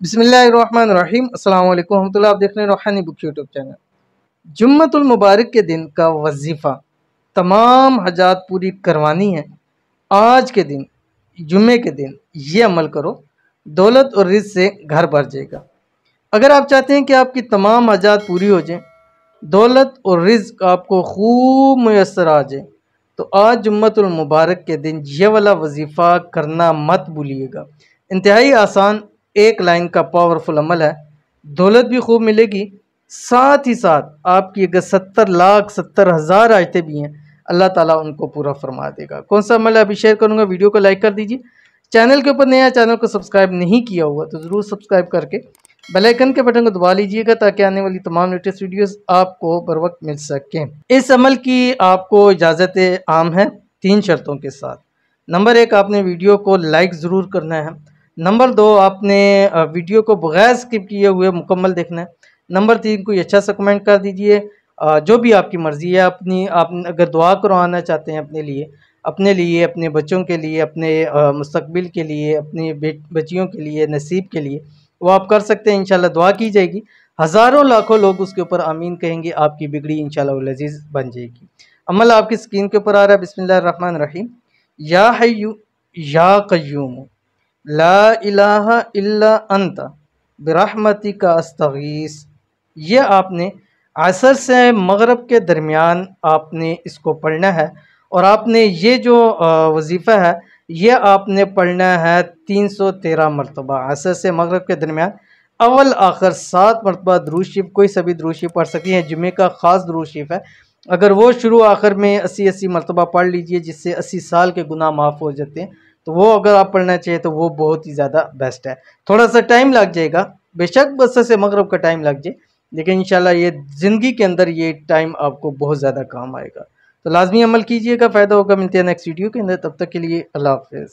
बिस्मिल्लाहिर्रहमानिर्रहीम अस्सलाम वालेकुम रहमतुल्लाह। आप देख रहे हैं रूहानी बुक यूट्यूब चैनल। जुम्मतुल मुबारक के दिन का वजीफ़ा तमाम हजात पूरी करवानी है। आज के दिन जुम्मे के दिन ये अमल करो, दौलत और रिज़्क़ से घर भर जाएगा। अगर आप चाहते हैं कि आपकी तमाम हजात पूरी हो जाएं, दौलत और रिज़्क़ आपको खूब मुयस्सर आ जाए, तो आज जुम्मतुल मुबारक के दिन ये वाला वजीफ़ा करना मत भूलिएगा। इंतहाई आसान एक लाइन का पावरफुल अमल है। दौलत भी खूब मिलेगी, साथ ही साथ आपकी अगर 70 लाख 70,000 आयतें भी हैं, अल्लाह ताला उनको पूरा फरमा देगा। कौन सा अमल है अभी शेयर करूँगा, वीडियो को लाइक कर दीजिए। चैनल के ऊपर नया, चैनल को सब्सक्राइब नहीं किया हुआ तो ज़रूर सब्सक्राइब करके बेल आइकन के बटन को दबा लीजिएगा, ताकि आने वाली तमाम लेटेस्ट वीडियोस आपको बर वक्त मिल सकें। इस अमल की आपको इजाज़त आम है 3 शर्तों के साथ। नंबर 1, आपने वीडियो को लाइक ज़रूर करना है। नंबर 2, आपने वीडियो को बगैर स्किप किए हुए मुकम्मल देखना है। नंबर 3, कोई अच्छा सा कमेंट कर दीजिए। जो भी आपकी मर्ज़ी है, आप अगर दुआ करवाना चाहते हैं अपने लिए, अपने बच्चों के लिए, अपने मुस्तकबिल के लिए, अपनी बच्चियों के लिए, नसीब के लिए, वो आप कर सकते हैं। इंशाल्लाह दुआ की जाएगी, हज़ारों लाखों लोग उसके ऊपर आमीन कहेंगे, आपकी बिगड़ी इंशाल्लाह वल अज़ीज़ बन जाएगी। अमल आपकी स्क्रीन के ऊपर आ रहा है। बिस्मिल्लाहिर्रहमानिर्रहीम। या हय्यु या क़य्यूम ला इलाहा इल्ला अंता बिरहमतिका अस्तगीस। ये आपने असर से मगरब के दरमियान आपने इसको पढ़ना है, और आपने ये जो वजीफ़ा है ये आपने पढ़ना है 313 मरतबा। असर से मगरब के दरमियान अव्वल आखिर 7 मरतबा दुरूद शरीफ, कोई सा भी दुरूद शरीफ पढ़ सकती हैं। जुम्मे का ख़ास दुरूद शरीफ है, अगर वो शुरू आखिर में 80-80 मरतबा पढ़ लीजिए, जिससे 80 साल के गुनाह माफ़ हो जाते हैं, तो वो अगर आप पढ़ना चाहिए तो वो बहुत ही ज़्यादा बेस्ट है। थोड़ा सा टाइम लग जाएगा, बेशक असर से मगरब का टाइम लग जाए, लेकिन इंशाल्लाह ये ज़िंदगी के अंदर ये टाइम आपको बहुत ज़्यादा काम आएगा। तो लाजमी अमल कीजिएगा, फ़ायदा होगा। मिलते हैं नेक्स्ट वीडियो के अंदर, तब तक के लिए अल्लाह हाफ़िज़।